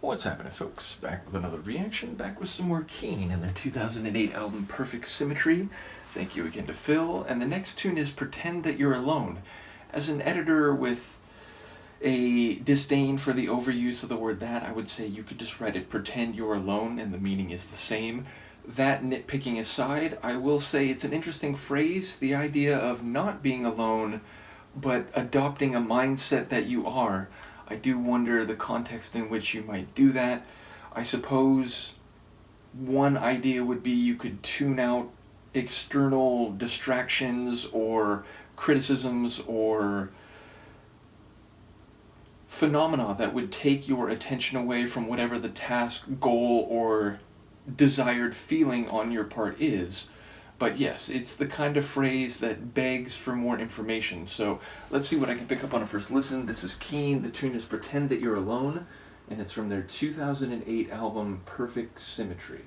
What's happening, folks? Back with another reaction, back with some more Keane and their 2008 album Perfect Symmetry. Thank you again to Phil. And the next tune is Pretend That You're Alone. As an editor with a disdain for the overuse of the word that, I would say you could just write it Pretend You're Alone and the meaning is the same. That nitpicking aside, I will say it's an interesting phrase, the idea of not being alone, but adopting a mindset that you are. I do wonder the context in which you might do that. I suppose one idea would be you could tune out external distractions or criticisms or phenomena that would take your attention away from whatever the task, goal, or desired feeling on your part is. But yes, it's the kind of phrase that begs for more information. So let's see what I can pick up on a first listen. This is Keane. The tune is Pretend That You're Alone, and it's from their 2008 album Perfect Symmetry.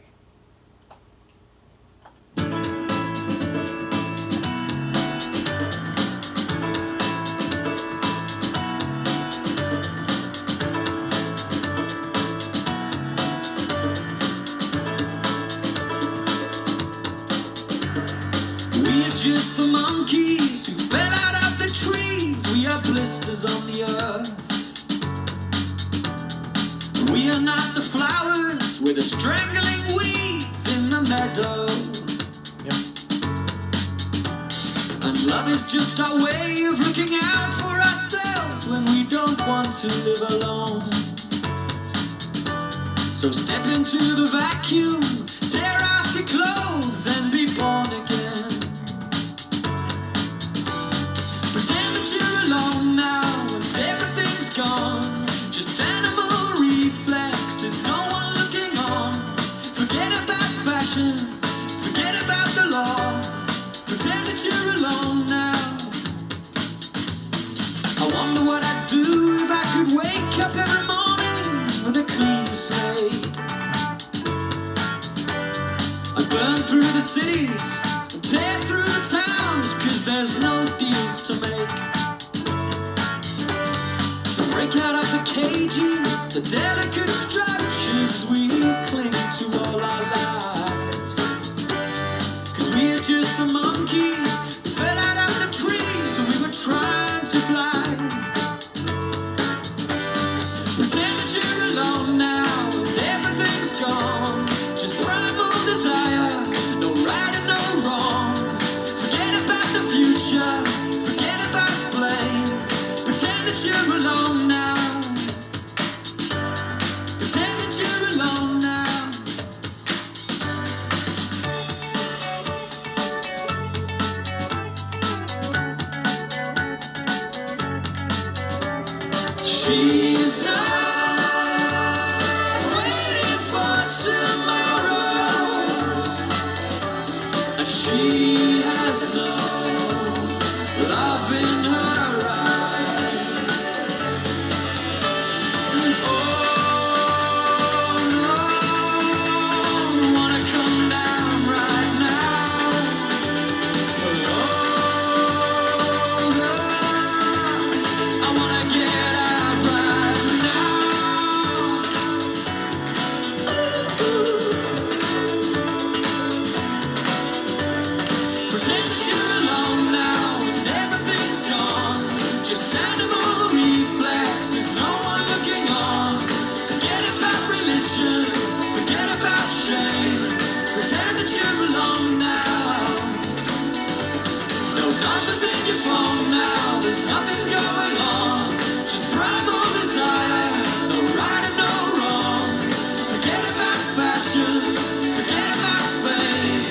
Just the monkeys who fell out of the trees. We are blisters on the earth. We are not the flowers, we're the strangling weeds in the meadow. And love is just our way of looking out for ourselves when we don't want to live alone. So step into the vacuum, tear off your clothes and be born again. Pretend that you're alone now and everything's gone. Just animal reflexes, no one looking on. Forget about fashion, forget about the law. Pretend that you're alone now. I wonder what I'd do if I could wake up every morning with a clean slate. I'd burn through the cities and tear through the towns, 'cause there's no deals to make. So break out of the cages, the delicate structures we cling to all our lives. 'Cause we are just the monkeys who fell out of the trees when we were trying to fly. Pretend that you're alone now and everything's gone. Just primal desire, no right and no wrong. Forget about the future, forget about blame. Pretend that you're alone now. Pretend that you're alone now. She's not waiting for tomorrow, and she has no love in her eyes. Oh no, wanna come down right now. Oh no, I wanna get out right now. Pretend that you're alone now and everything's gone. Just animal reflexes, no one looking on. Forget about religion, forget about shame. Pretend that you're alone now. No numbers in your phone now, there's nothing going on. Just primal desire, no right and no wrong. Forget about fashion, forget about fame.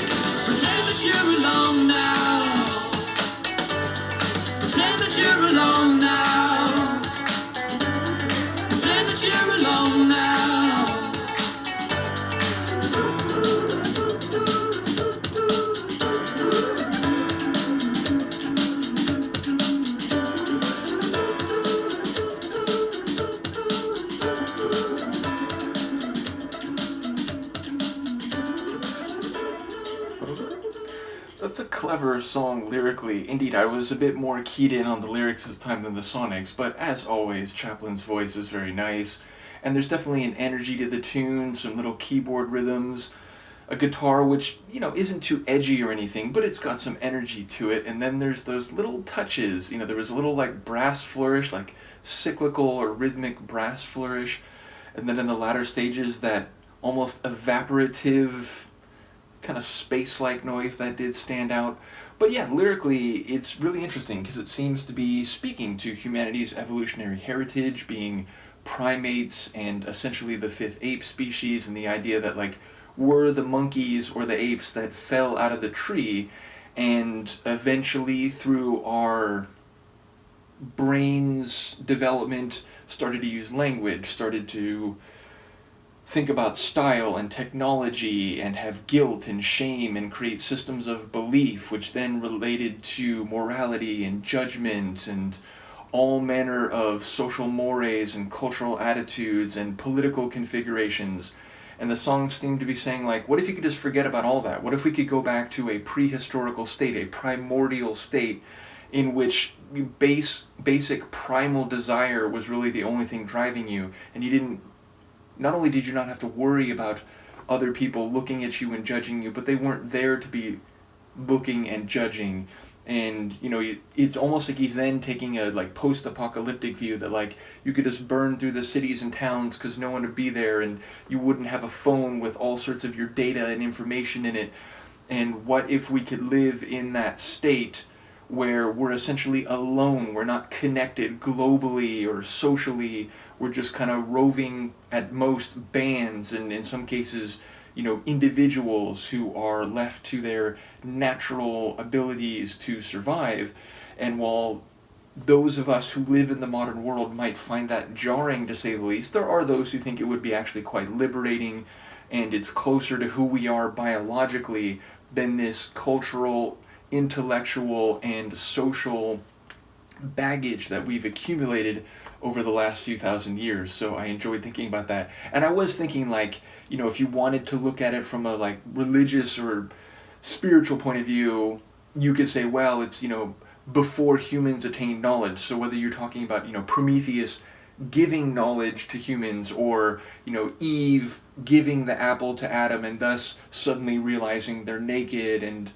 Pretend that you're alone now. Pretend that you're alone now. Pretend that you're alone now. That's a clever song lyrically. Indeed, I was a bit more keyed in on the lyrics this time than the sonics, but as always, Chaplin's voice is very nice. And there's definitely an energy to the tune, some little keyboard rhythms, a guitar which, isn't too edgy or anything, but it's got some energy to it. And then there's those little touches. There was a little like brass flourish, like cyclical or rhythmic brass flourish. And then in the latter stages, that almost evaporative kind of space-like noise that did stand out. But yeah, lyrically, it's really interesting because it seems to be speaking to humanity's evolutionary heritage, being primates and essentially the fifth ape species, and the idea that like we're the monkeys or the apes that fell out of the tree, and eventually through our brains development started to use language, started to think about style and technology and have guilt and shame and create systems of belief, which then related to morality and judgment and all manner of social mores and cultural attitudes and political configurations. And the songs seem to be saying, like, what if you could just forget about all that? What if we could go back to a prehistorical state, a primordial state, in which basic primal desire was really the only thing driving you, and you didn't, not only did you not have to worry about other people looking at you and judging you, but they weren't there to be looking and judging. And it's almost like he's then taking a like post-apocalyptic view that like you could just burn through the cities and towns because no one would be there, and you wouldn't have a phone with all sorts of your data and information in it. And what if we could live in that state where we're essentially alone, we're not connected globally or socially, we're just kind of roving at most bands, and in some cases, individuals who are left to their natural abilities to survive. And while those of us who live in the modern world might find that jarring, to say the least, there are those who think it would be actually quite liberating, and it's closer to who we are biologically than this cultural, intellectual, and social baggage that we've accumulated over the last few thousand years. So I enjoyed thinking about that. And I was thinking, like, if you wanted to look at it from a like religious or spiritual point of view, you could say, well, it's, before humans attained knowledge. So whether you're talking about, Prometheus giving knowledge to humans, or, Eve giving the apple to Adam and thus suddenly realizing they're naked, and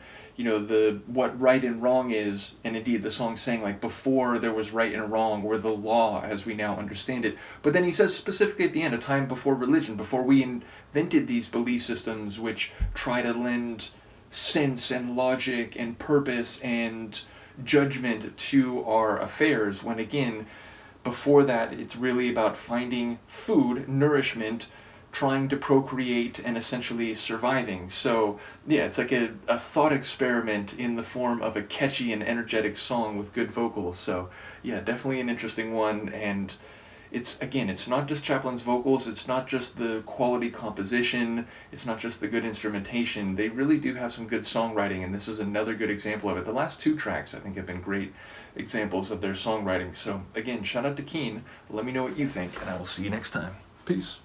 what right and wrong is, and indeed the song's saying like before there was right and wrong, or the law as we now understand it. But then he says specifically at the end, a time before religion, before we invented these belief systems which try to lend sense and logic and purpose and judgment to our affairs, when again, before that, it's really about finding food, nourishment, trying to procreate, and essentially surviving. So yeah, it's like a thought experiment in the form of a catchy and energetic song with good vocals. So yeah, definitely an interesting one. And it's not just Chaplin's vocals, it's not just the quality composition, it's not just the good instrumentation. They really do have some good songwriting, and this is another good example of it. The last two tracks I think have been great examples of their songwriting. So again, shout out to Keane. Let me know what you think, and I will see you next time. Peace.